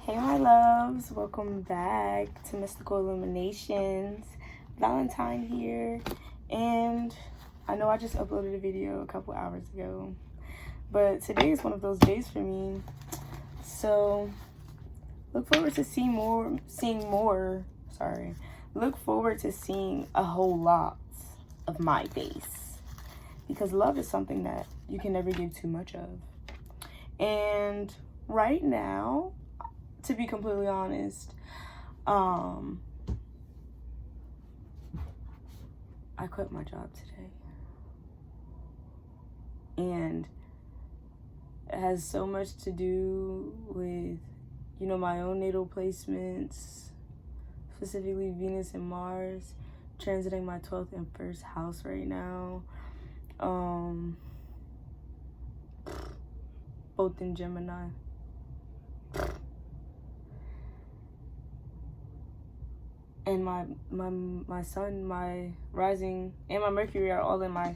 Hey my loves, welcome back to Mystical Illuminations. Valentine here, and I know I just uploaded a video a couple hours ago, but today is one of those days for me. So look forward to look forward to seeing a whole lot of my face, because love is something that you can never give too much of. And right now, to be completely honest, I quit my job today. And it has so much to do with, my own natal placements, specifically Venus and Mars, transiting my 12th and 1st house right now. Both in Gemini. And my sun, my rising, and my Mercury are all in my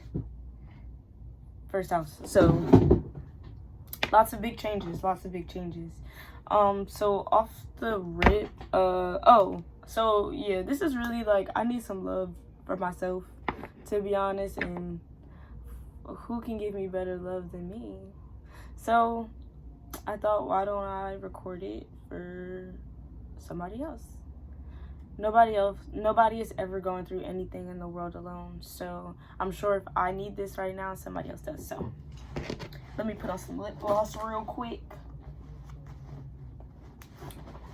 1st house. So lots of big changes. So off the rip, this is really like, I need some love for myself, to be honest, and who can give me better love than me? So I thought, why don't I record it for somebody else? Nobody is ever going through anything in the world alone. So I'm sure if I need this right now, somebody else does. So let me put on some lip gloss real quick.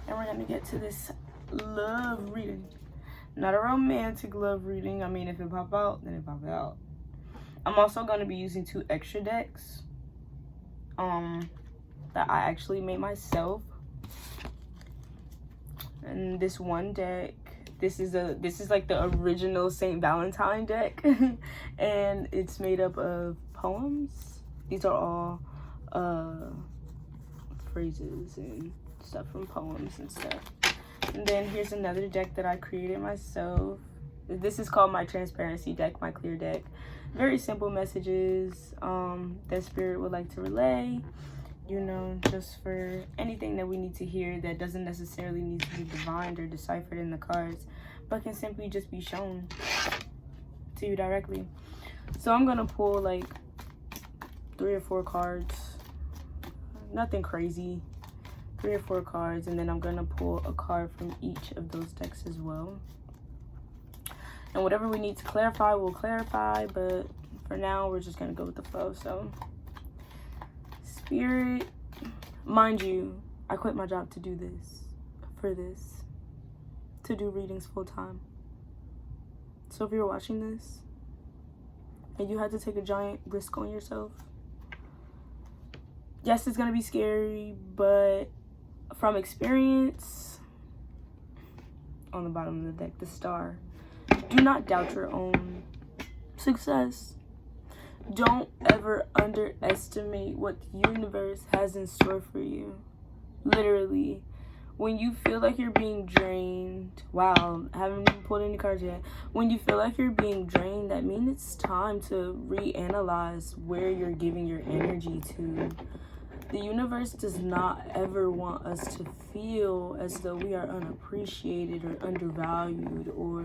And we're gonna get to this love reading. Not a romantic love reading. I mean, if it pop out, then it pop out. I'm also gonna be using 2 extra decks that I actually made myself. And this one deck, this is like the original SaintValintyn deck. And it's made up of poems. These are all phrases and stuff from poems and stuff. And then here's another deck that I created myself. This is called my transparency deck, my clear deck. Very simple messages that spirit would like to relay, just for anything that we need to hear that doesn't necessarily need to be divined or deciphered in the cards, but can simply just be shown to you directly. So I'm gonna pull like 3 or 4 cards, nothing crazy, 3 or 4 cards, and then I'm gonna pull a card from each of those decks as well. And whatever we need to clarify, we'll clarify, but for now, we're just gonna go with the flow. So, Spirit, mind you, I quit my job to do this, to do readings full time. So if you're watching this, and you had to take a giant risk on yourself, yes, it's gonna be scary, but from experience, on the bottom of the deck, the star, do not doubt your own success. Don't ever underestimate what the universe has in store for you. Literally, when you feel like you're being drained, wow, I haven't even pulled any cards yet. When you feel like you're being drained, that means it's time to reanalyze where you're giving your energy to. The universe does not ever want us to feel as though we are unappreciated or undervalued or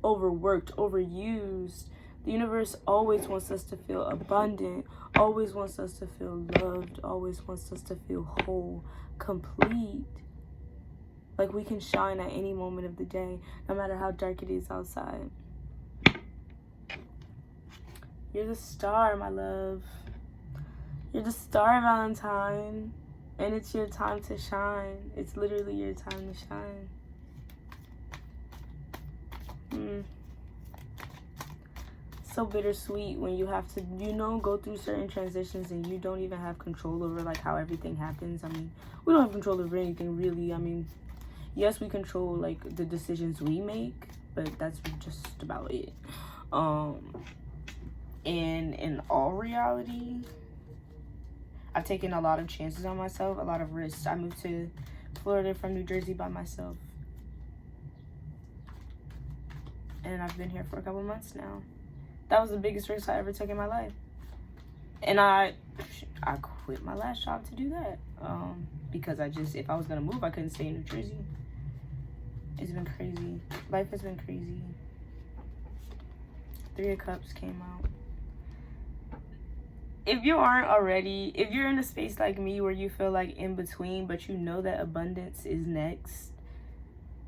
overworked, overused. The universe always wants us to feel abundant, always wants us to feel loved, always wants us to feel whole, complete. Like we can shine at any moment of the day, no matter how dark it is outside. You're the star, my love. You're the star, Valentine. And it's your time to shine. It's literally your time to shine. So bittersweet when you have to, go through certain transitions and you don't even have control over like how everything happens. I mean, we don't have control over anything really. I mean, yes, we control like the decisions we make, but that's just about it. And in all reality, I've taken a lot of chances on myself, a lot of risks. I moved to Florida from New Jersey by myself. And I've been here for a couple months now. That was the biggest risk I ever took in my life. And I quit my last job to do that. Because if I was gonna move, I couldn't stay in New Jersey. It's been crazy. Life has been crazy. 3 of Cups came out. If you're in a space like me where you feel like in between, but you know that abundance is next,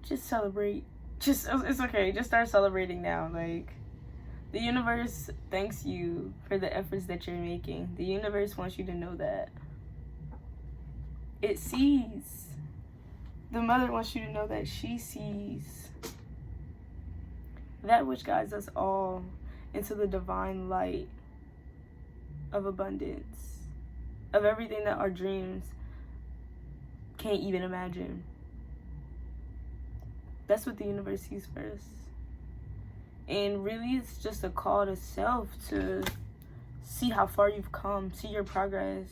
just celebrate. It's okay. Just start celebrating now. Like, the universe thanks you for the efforts that you're making. The universe wants you to know that. It sees. The mother wants you to know that she sees that which guides us all into the divine light of abundance, of everything that our dreams can't even imagine. That's what the universe sees first. And really, it's just a call to self to see how far you've come, see your progress,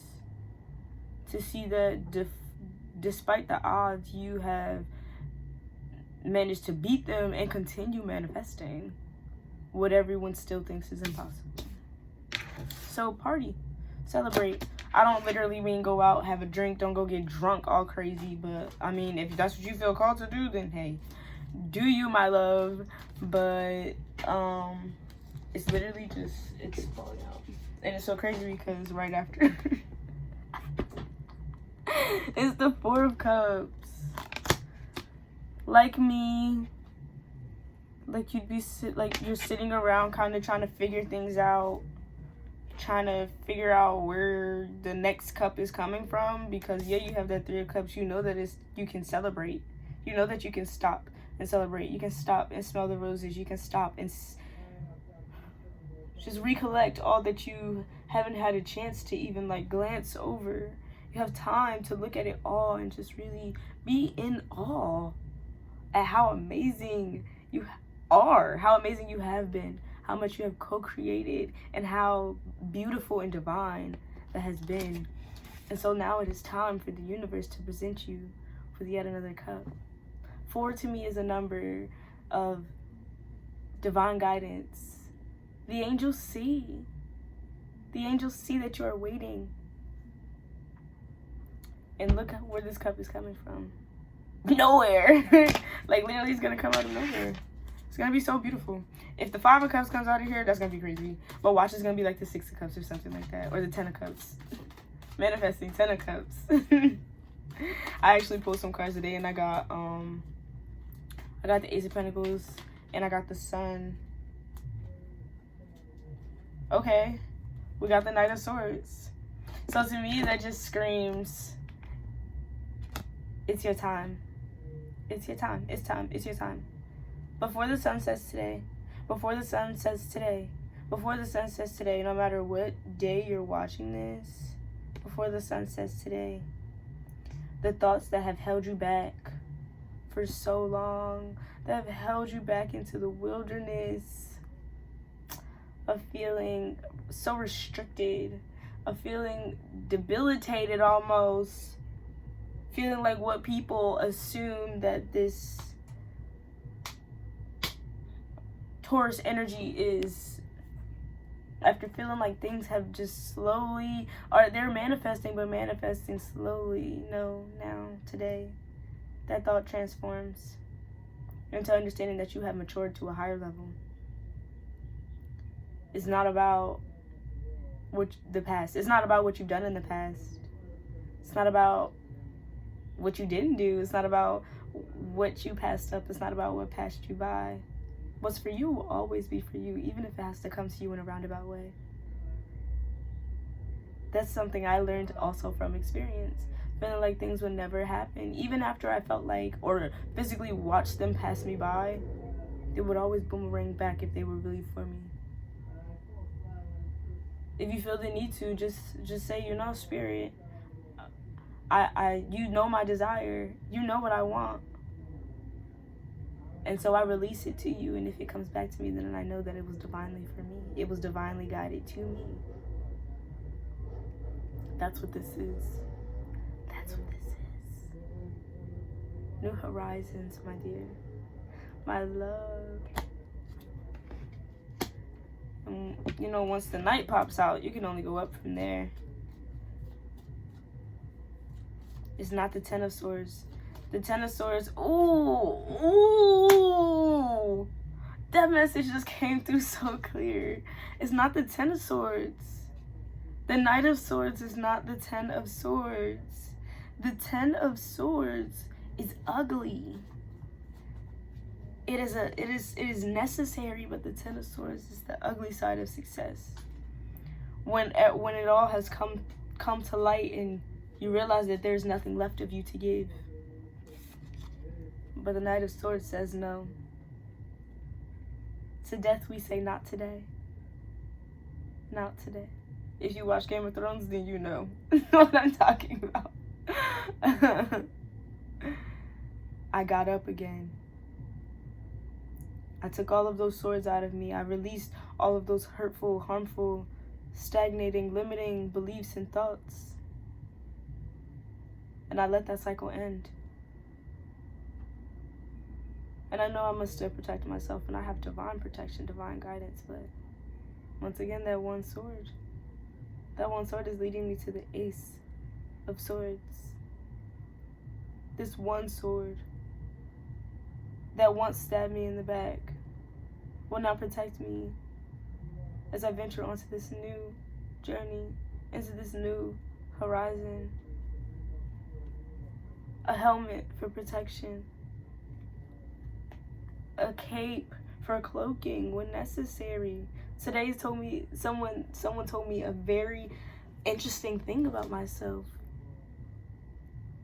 to see that despite the odds, you have managed to beat them and continue manifesting what everyone still thinks is impossible. So party, celebrate. I don't literally mean go out, have a drink, don't go get drunk all crazy, but I mean, if that's what you feel called to do, then hey, do you, my love. But it's literally just, it's falling out. And it's so crazy because right after it's the 4 of Cups. Like me, like you're sitting around kind of trying to figure things out, trying to figure out where the next cup is coming from, because yeah, you have that 3 of Cups. You know that you can celebrate. You know that you can stop and celebrate. You can stop and smell the roses. You can stop and just recollect all that you haven't had a chance to even like glance over. You have time to look at it all and just really be in awe at how amazing you are, how amazing you have been, how much you have co-created, and how beautiful and divine that has been. And so now it is time for the universe to present you with yet another cup. 4 to me is a number of divine guidance. The angels see. The angels see that you are waiting. And look where this cup is coming from. Nowhere. Like, literally, it's going to come out of nowhere. It's going to be so beautiful. If the 5 of Cups comes out of here, that's going to be crazy. But watch, it's going to be like the 6 of Cups or something like that. Or the 10 of Cups. Manifesting 10 of Cups. I actually pulled some cards today, and I got the Ace of Pentacles, and I got the Sun. Okay. We got the Knight of Swords. So to me, that just screams, it's your time. It's your time. It's time. It's your time. Before the sun sets today, before the sun sets today, before the sun sets today, no matter what day you're watching this, before the sun sets today, the thoughts that have held you back for so long, that have held you back into the wilderness of feeling so restricted, of feeling debilitated almost, feeling like what people assume that this Taurus energy is, after feeling like things have just slowly, or they're manifesting, but manifesting slowly. No, now, today, that thought transforms into understanding that you have matured to a higher level. It's not about the past. It's not about what you've done in the past. It's not about what you didn't do. It's not about what you passed up. It's not about what passed you by. What's for you will always be for you, even if it has to come to you in a roundabout way. That's something I learned also from experience. Feeling like things would never happen. Even after I felt like, or physically watched them pass me by, it would always boomerang back if they were really for me. If you feel the need to, just say, you know, Spirit, you know my desire. You know what I want. And so I release it to you, and if it comes back to me, then I know that it was divinely for me. It was divinely guided to me. That's what this is. That's what this is. New horizons, my dear. My love. And, you know, once the Knight pops out, you can only go up from there. It's not the Ten of Swords. The Ten of Swords, ooh, that message just came through so clear. It's not the Ten of Swords. The Knight of Swords is not the Ten of Swords. The Ten of Swords is ugly. It is necessary, but the Ten of Swords is the ugly side of success. When it all has come to light and you realize that there's nothing left of you to give. But the Knight of Swords says no. To death we say not today. Not today. If you watch Game of Thrones, then you know what I'm talking about. I got up again. I took all of those swords out of me. I released all of those hurtful, harmful, stagnating, limiting beliefs and thoughts. And I let that cycle end. And I know I must still protect myself, and I have divine protection, divine guidance, but once again, that one sword is leading me to the Ace of Swords. This one sword that once stabbed me in the back will now protect me as I venture onto this new journey, into this new horizon. A helmet for protection. A cape for cloaking when necessary. Today someone told me a very interesting thing about myself.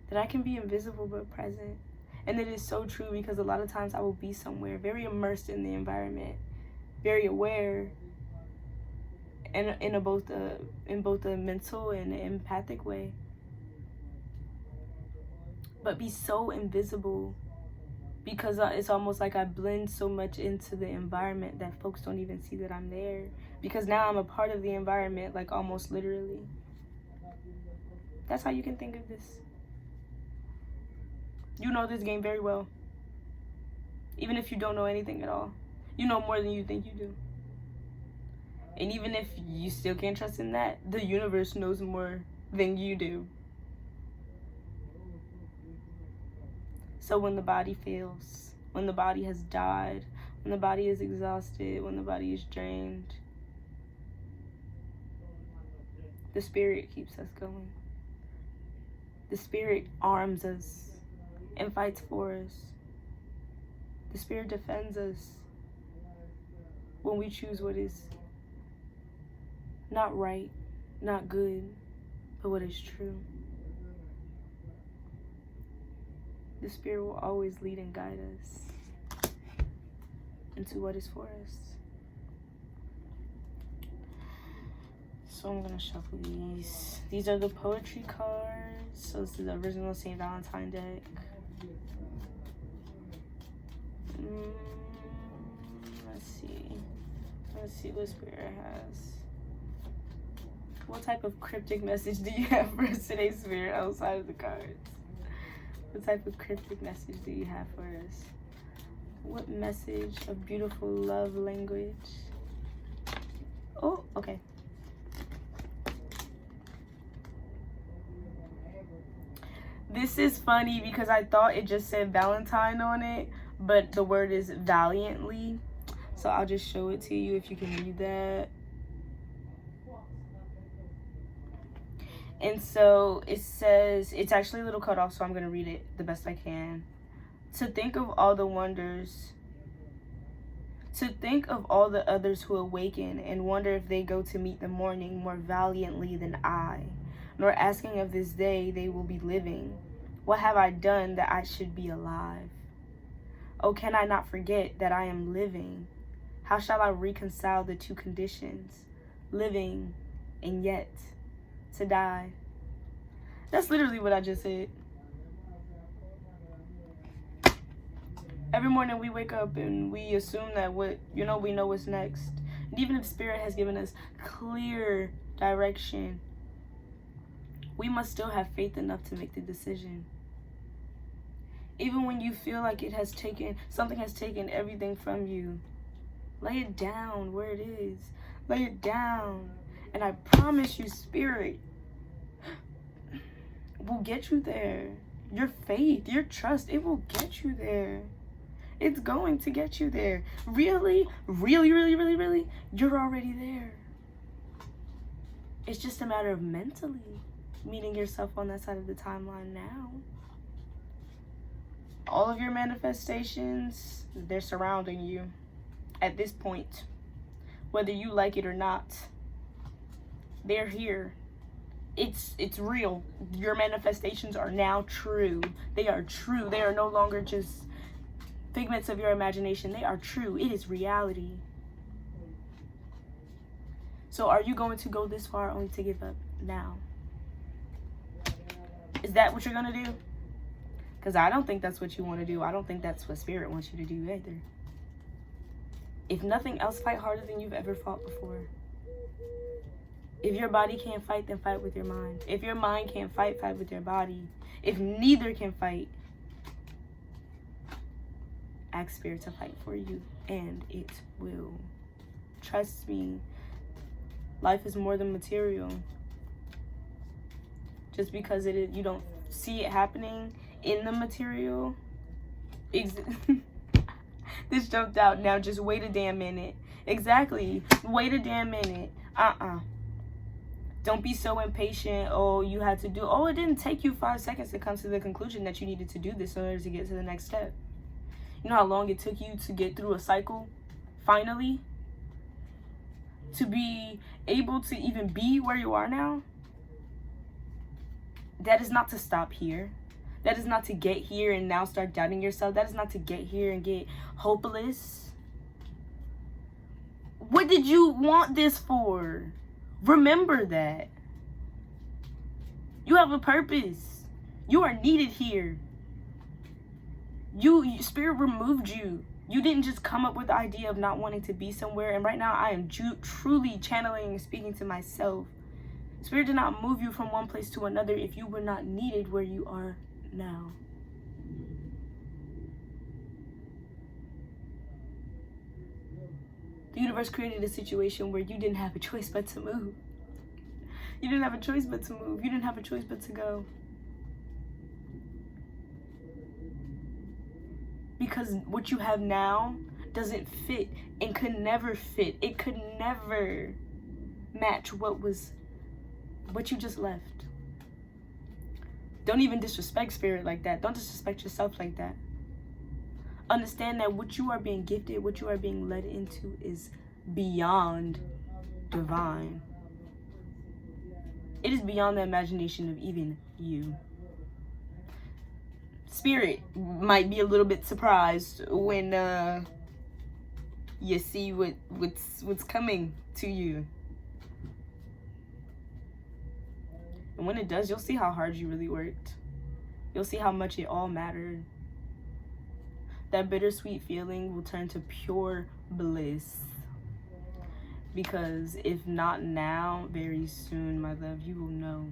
That I can be invisible but present. And it is so true, because a lot of times I will be somewhere very immersed in the environment, very aware, and in both a mental and an empathic way. But be so invisible, because it's almost like I blend so much into the environment that folks don't even see that I'm there. Because now I'm a part of the environment, like almost literally. That's how you can think of this. You know this game very well. Even if you don't know anything at all. You know more than you think you do. And even if you still can't trust in that, the universe knows more than you do. So when the body fails, when the body has died, when the body is exhausted, when the body is drained, the spirit keeps us going. The spirit arms us and fights for us. The spirit defends us when we choose what is not right, not good, but what is true. The spirit will always lead and guide us into what is for us. So I'm gonna shuffle these. These are the poetry cards. So this is the original SaintValintyn deck. Let's see what spirit has. What type of cryptic message do you have for us today, spirit, outside of the cards? What type of cryptic message do you have for us? What message of beautiful love language? Oh, okay. This is funny because I thought it just said Valentine on it, but the word is valiantly. So I'll just show it to you if you can read that. And so it says, it's actually a little cut off, so I'm going to read it the best I can. To think of all the wonders, to think of all the others who awaken and wonder if they go to meet the morning more valiantly than I, nor asking of this day they will be living. What have I done that I should be alive? Oh, can I not forget that I am living? How shall I reconcile the two conditions, living and yet to die? That's literally what I just said. Every morning we wake up and we assume that we know what's next. And even if Spirit has given us clear direction, we must still have faith enough to make the decision. Even when you feel like something has taken everything from you, lay it down where it is. Lay it down. And I promise you, Spirit will get you there. Your faith, your trust, it will get you there. It's going to get you there. Really, really, really, really, really, you're already there. It's just a matter of mentally meeting yourself on that side of the timeline now. All of your manifestations, they're surrounding you at this point. Whether you like it or not, they're here. It's real. Your manifestations are now true. They are true. They are no longer just figments of your imagination. They are true. It is reality. So are you going to go this far only to give up now? Is that what you're going to do? Because I don't think that's what you want to do. I don't think that's what Spirit wants you to do either. If nothing else, fight harder than you've ever fought before. If your body can't fight, then fight with your mind. If your mind can't fight, fight with your body. If neither can fight, ask Spirit to fight for you, and it will. Trust me, life is more than material. Just because you don't see it happening in the material. This jumped out. Now just wait a damn minute. Exactly. Wait a damn minute. Don't be so impatient. Oh, you had to do. Oh, it didn't take you 5 seconds to come to the conclusion that you needed to do this in order to get to the next step. You know how long it took you to get through a cycle? Finally? To be able to even be where you are now? That is not to stop here. That is not to get here and now start doubting yourself. That is not to get here and get hopeless. What did you want this for? Remember that. You have a purpose. You are needed here. Spirit removed you. You didn't just come up with the idea of not wanting to be somewhere. And right now I am truly channeling and speaking to myself. Spirit did not move you from one place to another if you were not needed where you are now. The universe created a situation where you didn't have a choice but to move. You didn't have a choice but to move. You didn't have a choice but to go. Because what you have now doesn't fit and could never fit. It could never match what you just left. Don't even disrespect Spirit like that. Don't disrespect yourself like that. Understand that what you are being gifted, what you are being led into is beyond divine. It is beyond the imagination of even you. Spirit might be a little bit surprised when you see what's coming to you. And when it does, you'll see how hard you really worked. You'll see how much it all mattered. That bittersweet feeling will turn to pure bliss. Because if not now, very soon, my love, you will know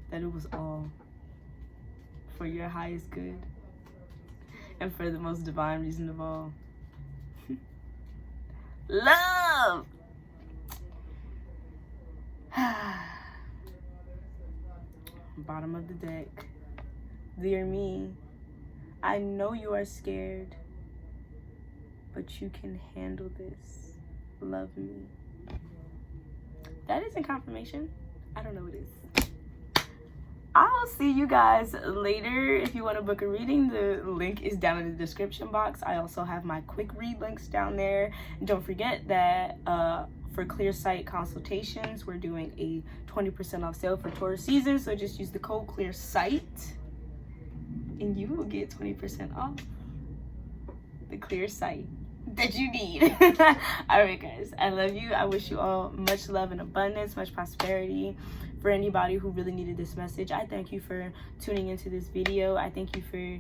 that it was all for your highest good and for the most divine reason of all. Love! Bottom of the deck. Dear me, I know you are scared, but you can handle this. Love me. That isn't confirmation. I don't know what it is. I'll see you guys later. If you want to book a reading, the link is down in the description box. I also have my quick read links down there. And don't forget that for Clear Sight Consultations, we're doing a 20% off sale for Taurus season. So just use the code Clear Sight and you will get 20% off the clear sight that you need. All right, guys, I love you. I wish you all much love and abundance, much prosperity. For anybody who really needed this message, I thank you for tuning into this video. I thank you for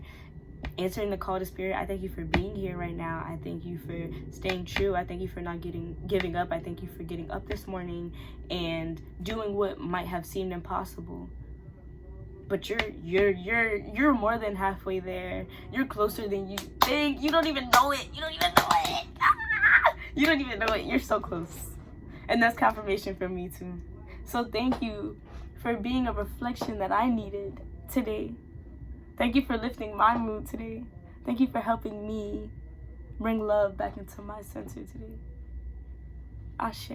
answering the call to Spirit. I thank you for being here right now. I thank you for staying true. I thank you for not giving up. I thank you for getting up this morning and doing what might have seemed impossible. But you're more than halfway there. You're closer than you think. You don't even know it. You don't even know it. You don't even know it. You're so close. And that's confirmation for me too. So thank you for being a reflection that I needed today. Thank you for lifting my mood today. Thank you for helping me bring love back into my center today. Ashe.